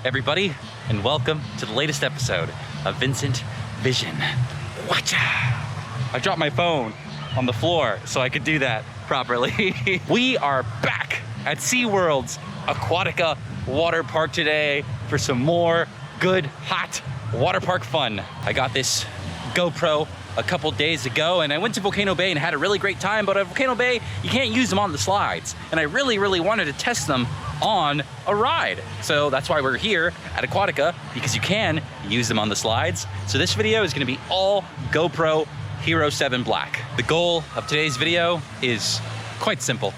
everybody, and welcome to the latest episode of VincentVision. Watcha! I dropped my phone on the floor so I could do that properly. We are back at SeaWorld's Aquatica water park today for some more good, hot water park fun. I got this GoPro a couple days ago and I went to Volcano Bay and had a really great time, but at Volcano Bay, you can't use them on the slides. And I really wanted to test them on a ride. So that's why we're here at Aquatica, because you can use them on the slides. So this video is gonna be all GoPro Hero 7 Black. The goal of today's video is quite simple.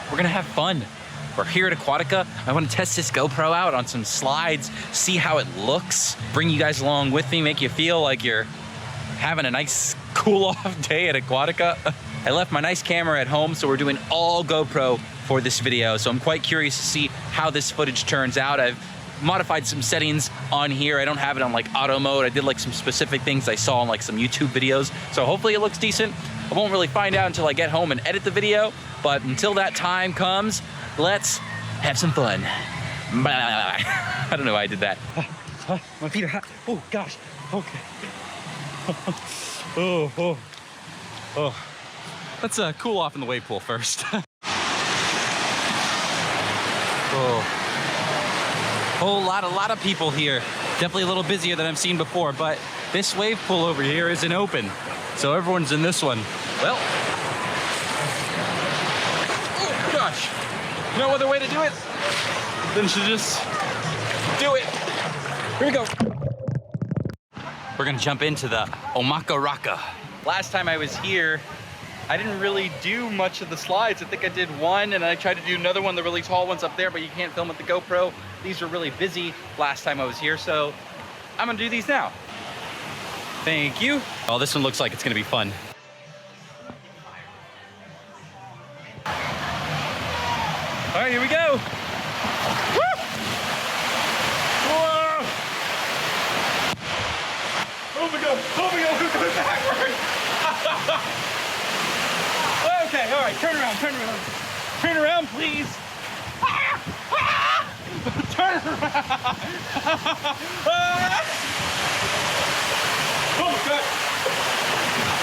We're gonna have fun. We're here at Aquatica. I want to test this GoPro out on some slides, see how it looks, bring you guys along with me, make you feel like you're having a nice cool off day at Aquatica. I left my nice camera at home, so we're doing all GoPro for this video. So I'm quite curious to see how this footage turns out. I've modified some settings on here. I don't have it on like auto mode. I did like some specific things I saw on like some YouTube videos. So hopefully it looks decent. I won't really find out until I get home and edit the video. But until that time comes, let's have some fun. I don't know why I did that. My feet are hot. Oh gosh, okay. Oh. Let's cool off in the wave pool first. A lot of people here. Definitely a little busier than I've seen before, but this wave pool over here isn't open. So everyone's in this one. Well, oh gosh. No other way to do it than to just do it. Here we go. We're gonna jump into the Omakaraka. Last time I was here, I didn't really do much of the slides. I think I did one and I tried to do another one, the really tall ones up there, but you can't film with the GoPro. These were really busy last time I was here, so I'm gonna do these now. Thank you. Oh, this one looks like it's gonna be fun. All right, here we go. Woo! Whoa! Oh my God, we're going backwards. Okay, all right, turn around. Turn around, please. Turn around. Oh God.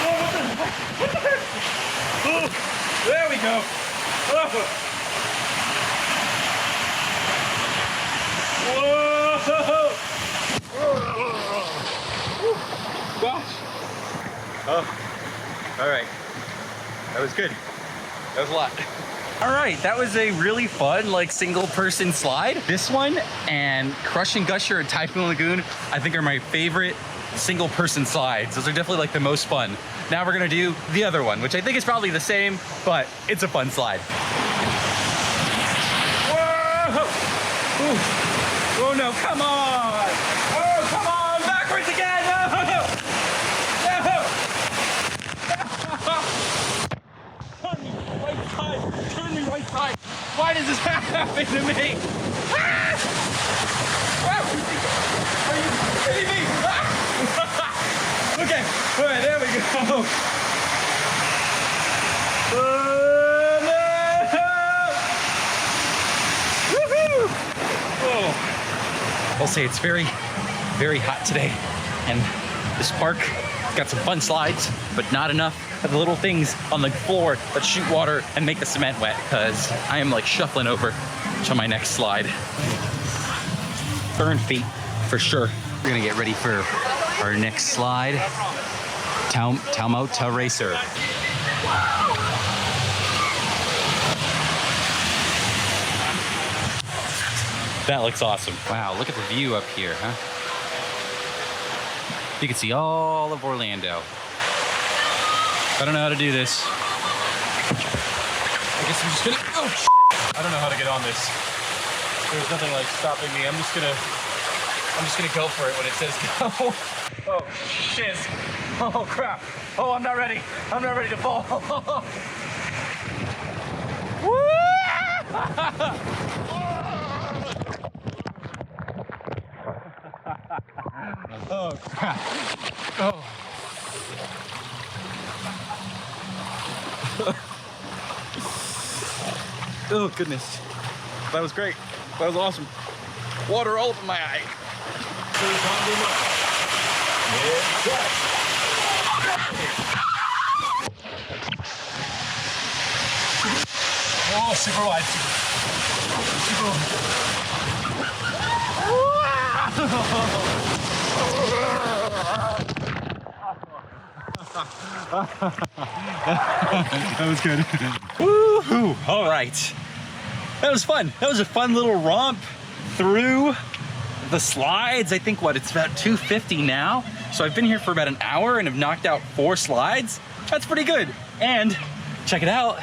Oh, what the heck? Oh, there we go. Oh. Whoa. Gosh. Oh, all right. That was good. That was a lot. All right, that was a really fun, like, single person slide. This one and Crush and Gusher and Typhoon Lagoon, I think are my favorite single person slides. Those are definitely like the most fun. Now we're gonna do the other one, which I think is probably the same, but it's a fun slide. Whoa! Ooh. Oh no, come on! Oh, come on, backwards again! No! Turn me right side. Why does this happen to me? Ah! Are you kidding me? Ah! Okay, all right, there we go. No! Woohoo! Oh. I'll say it's very hot today, and this park has got some fun slides, but not enough of the little things on the floor that shoot water and make the cement wet, because I am like shuffling over to my next slide. Burn feet for sure. We're gonna get ready for our next slide. Taumata Racer. That looks awesome. Wow, look at the view up here, huh? You can see all of Orlando. I don't know how to do this. I guess I'm just gonna, oh shit. I don't know how to get on this. There's nothing like stopping me. I'm just gonna go for it when it says go. Oh shit. Oh crap. Oh, I'm not ready. I'm not ready to fall. Woo! Oh crap. Oh. Oh goodness, that was great. That was awesome. Water all over my eye. Oh, super wide. That was good. Woohoo! All right. That was fun. That was a fun little romp through the slides. I think it's about 250 now. So I've been here for about an hour and have knocked out 4 slides. That's pretty good. And check it out.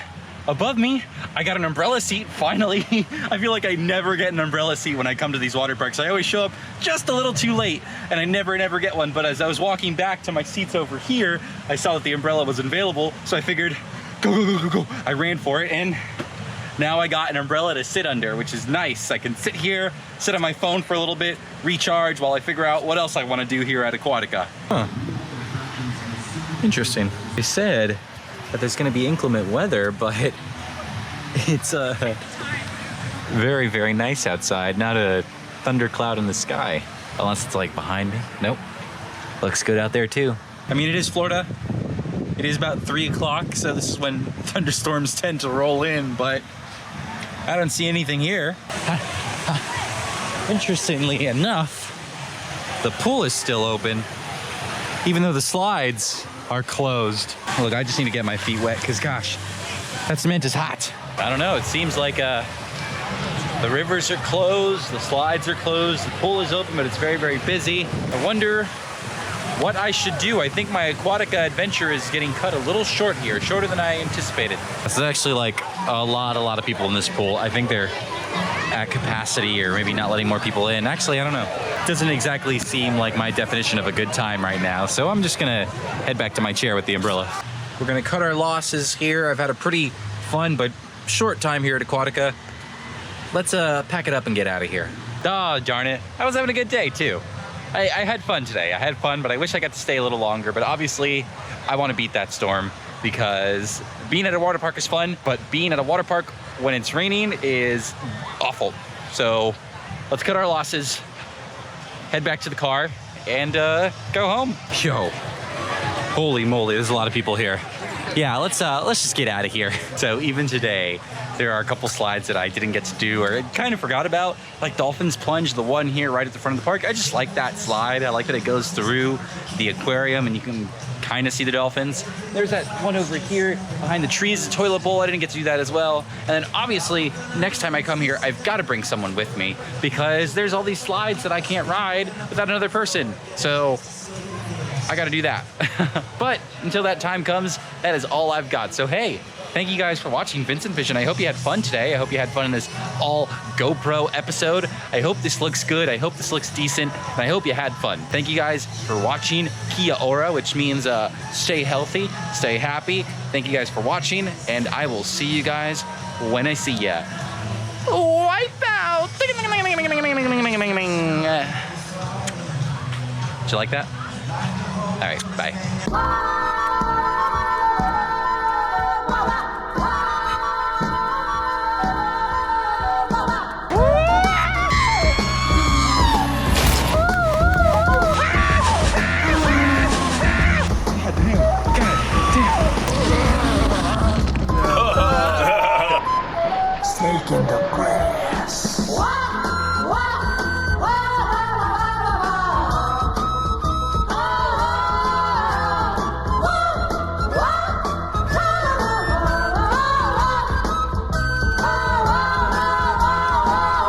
Above me, I got an umbrella seat, finally. I feel like I never get an umbrella seat when I come to these water parks. I always show up just a little too late, and I never get one. But as I was walking back to my seats over here, I saw that the umbrella was available, so I figured, go. I ran for it, and now I got an umbrella to sit under, which is nice. I can sit here, sit on my phone for a little bit, recharge while I figure out what else I want to do here at Aquatica. Huh. Interesting. They said that there's going to be inclement weather, but it's very, very nice outside. Not a thundercloud in the sky, unless it's like behind me. Nope. Looks good out there too. I mean, it is Florida. It is about 3 o'clock, so this is when thunderstorms tend to roll in, but I don't see anything here. Interestingly enough, the pool is still open, even though the slides are closed. Look, I just need to get my feet wet because, gosh, that cement is hot. I don't know, it seems like the rivers are closed, the slides are closed, the pool is open, but it's very, very busy. I wonder what I should do. I think my Aquatica adventure is getting cut a little short here, shorter than I anticipated. This is actually like a lot of people in this pool. I think they're at capacity or maybe not letting more people in. Actually, I don't know. It doesn't exactly seem like my definition of a good time right now, so I'm just gonna head back to my chair with the umbrella. We're gonna cut our losses here. I've had a pretty fun but short time here at Aquatica. Let's pack it up and get out of here. Oh, darn it. I was having a good day too. I had fun today. I had fun, but I wish I got to stay a little longer. But obviously, I want to beat that storm because being at a water park is fun, but being at a water park when it's raining is awful. So let's cut our losses, head back to the car, and go home. Yo, holy moly, there's a lot of people here. Yeah, let's just get out of here. So even today, there are a couple slides that I didn't get to do or kind of forgot about, like Dolphin's Plunge, the one here right at the front of the park. I just like that slide. I like that it goes through the aquarium and you can kind of see the dolphins. There's that one over here behind the trees, the toilet bowl. I didn't get to do that as well. And then obviously, next time I come here, I've got to bring someone with me because there's all these slides that I can't ride without another person. So I got to do that. But until that time comes, that is all I've got. So hey, thank you guys for watching VincentVision. I hope you had fun today. I hope you had fun in this all GoPro episode. I hope this looks good. I hope this looks decent. And I hope you had fun. Thank you guys for watching Kia ora, which means stay healthy, stay happy. Thank you guys for watching, and I will see you guys when I see ya. Wipe out. Did you like that? All right, bye. Snake in the grass.